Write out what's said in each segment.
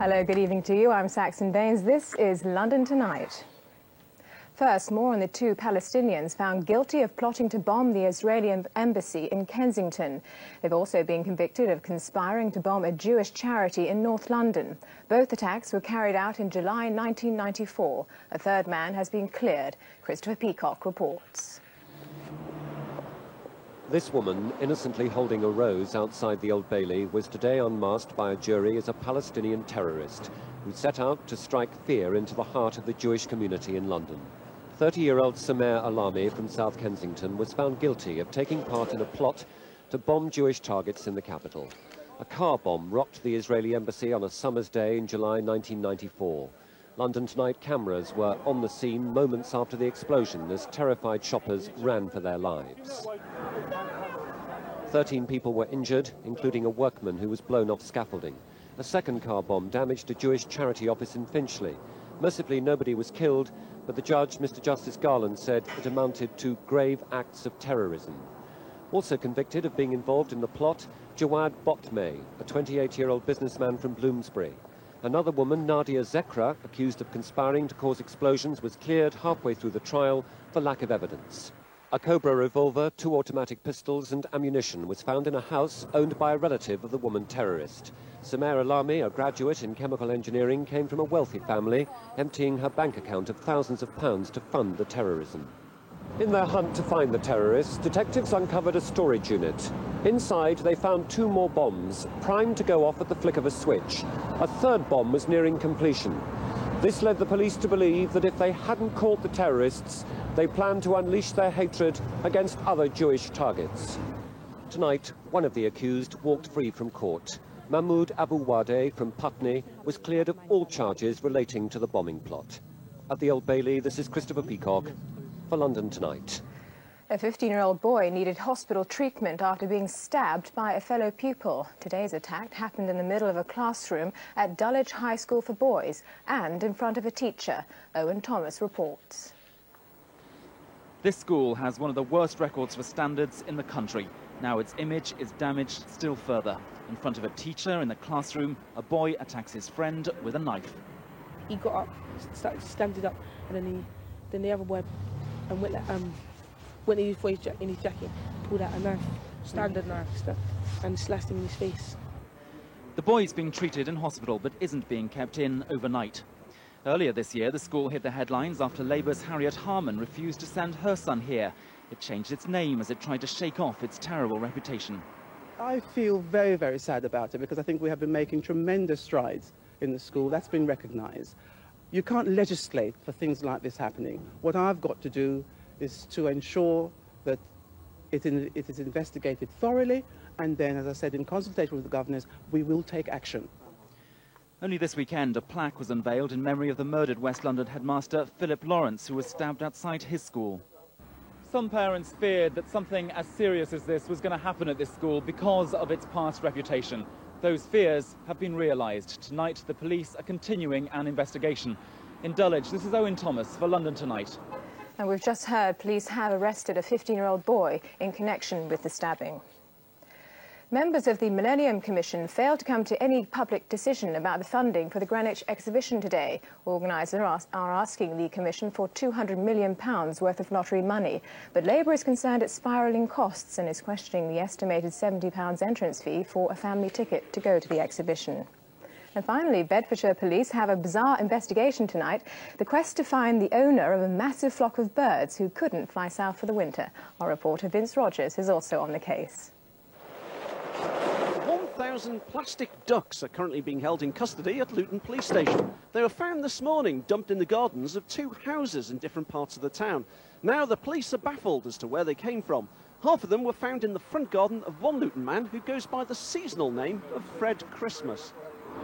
Hello, good evening to you. I'm Saxon Baines. This is London Tonight. First, more on the two Palestinians found guilty of plotting to bomb the Israeli embassy in Kensington. They've also been convicted of conspiring to bomb a Jewish charity in North London. Both attacks were carried out in July 1994. A third man has been cleared. Christopher Peacock reports. This woman, innocently holding a rose outside the Old Bailey, was today unmasked by a jury as a Palestinian terrorist who set out to strike fear into the heart of the Jewish community in London. 30-year-old Samer Alami from South Kensington was found guilty of taking part in a plot to bomb Jewish targets in the capital. A car bomb rocked the Israeli embassy on a summer's day in July 1994. London Tonight cameras were on the scene moments after the explosion as terrified shoppers ran for their lives. 13 people were injured, including a workman who was blown off scaffolding. A second car bomb damaged a Jewish charity office in Finchley. Mercifully, nobody was killed, but the judge, Mr. Justice Garland, said it amounted to grave acts of terrorism. Also convicted of being involved in the plot, Jawad Botmeh, a 28-year-old businessman from Bloomsbury. Another woman, Nadia Zekra, accused of conspiring to cause explosions, was cleared halfway through the trial for lack of evidence. A Cobra revolver, 2 automatic pistols and ammunition was found in a house owned by a relative of the woman terrorist. Samer Alami, a graduate in chemical engineering, came from a wealthy family, emptying her bank account of thousands of pounds to fund the terrorism. In their hunt to find the terrorists, detectives uncovered a storage unit. Inside, they found 2 more bombs, primed to go off at the flick of a switch. A third bomb was nearing completion. This led the police to believe that if they hadn't caught the terrorists, they planned to unleash their hatred against other Jewish targets. Tonight, one of the accused walked free from court. Mahmoud Abu Wadeh from Putney was cleared of all charges relating to the bombing plot. At the Old Bailey, this is Christopher Peacock for London Tonight. A 15-year-old boy needed hospital treatment after being stabbed by a fellow pupil. Today's attack happened in the middle of a classroom at Dulwich High School for Boys and in front of a teacher. Owen Thomas reports. This school has one of the worst records for standards in the country. Now its image is damaged still further. In front of a teacher in the classroom, a boy attacks his friend with a knife. He got up, stabbed it up, and then the other boy went in his jacket, pulled out a knife, standard knife, and slashed him in his face. The boy's being treated in hospital but isn't being kept in overnight. Earlier this year, the school hit the headlines after Labour's Harriet Harman refused to send her son here. It changed its name as it tried to shake off its terrible reputation. I feel very, very sad about it because I think we have been making tremendous strides in the school. That's been recognised. You can't legislate for things like this happening. What I've got to do is to ensure that it is investigated thoroughly, and then, as I said, in consultation with the governors, we will take action. Only this weekend, a plaque was unveiled in memory of the murdered West London headmaster Philip Lawrence, who was stabbed outside his school. Some parents feared that something as serious as this was going to happen at this school because of its past reputation. Those fears have been realised. Tonight, the police are continuing an investigation. In Dulwich, this is Owen Thomas for London Tonight. And we've just heard police have arrested a 15-year-old boy in connection with the stabbing. Members of the Millennium Commission failed to come to any public decision about the funding for the Greenwich exhibition today. Organisers are asking the Commission for £200 million worth of lottery money. But Labour is concerned at spiralling costs and is questioning the estimated £70 entrance fee for a family ticket to go to the exhibition. And finally, Bedfordshire police have a bizarre investigation tonight. The quest to find the owner of a massive flock of birds who couldn't fly south for the winter. Our reporter Vince Rogers is also on the case. 1,000 plastic ducks are currently being held in custody at Luton Police Station. They were found this morning dumped in the gardens of 2 houses in different parts of the town. Now the police are baffled as to where they came from. Half of them were found in the front garden of one Luton man who goes by the seasonal name of Fred Christmas.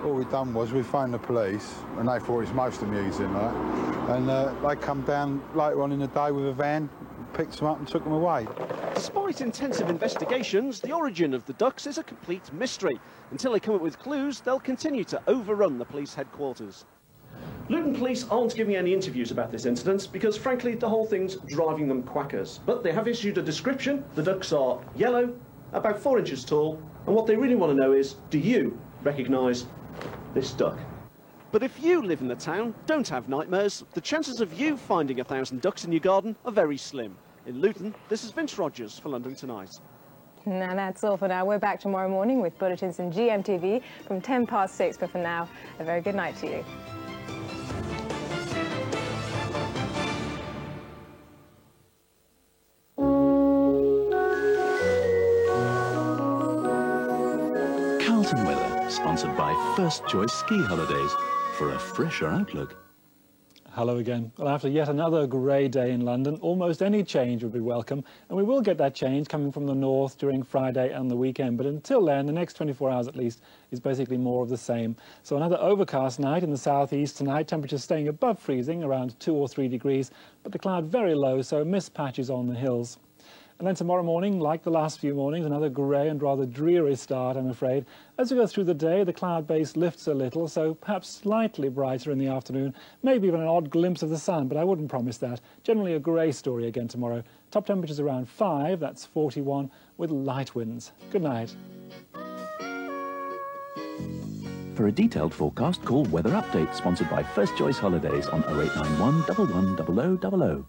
All we done was we phoned the police and they thought it's most amusing, right? And they come down later on in the day with a van, picked them up and took them away. Despite intensive investigations, the origin of the ducks is a complete mystery. Until they come up with clues, they'll continue to overrun the police headquarters. Luton Police aren't giving any interviews about this incident because, frankly, the whole thing's driving them quackers. But they have issued a description. The ducks are yellow, about 4 inches tall, and what they really want to know is, do you recognise this duck? But if you live in the town, don't have nightmares, the chances of you finding 1,000 ducks in your garden are very slim. In Luton, this is Vince Rogers for London Tonight. And that's all for now. We're back tomorrow morning with bulletins in GMTV from 6:10, but for now, a very good night to you. Carlton Weather, sponsored by First Choice Ski Holidays, for a fresher outlook. Hello again. Well, after yet another grey day in London, almost any change would be welcome, and we will get that change coming from the north during Friday and the weekend. But until then, the next 24 hours at least is basically more of the same. So another overcast night in the southeast tonight, temperatures staying above freezing, around 2 or 3 degrees, but the cloud very low, so mist patches on the hills. And then tomorrow morning, like the last few mornings, another grey and rather dreary start, I'm afraid. As we go through the day, the cloud base lifts a little, so perhaps slightly brighter in the afternoon, maybe even an odd glimpse of the sun, but I wouldn't promise that. Generally a grey story again tomorrow. Top temperatures around 5, that's 41, with light winds. Good night. For a detailed forecast, call Weather Update, sponsored by First Choice Holidays on 0891 11 0000.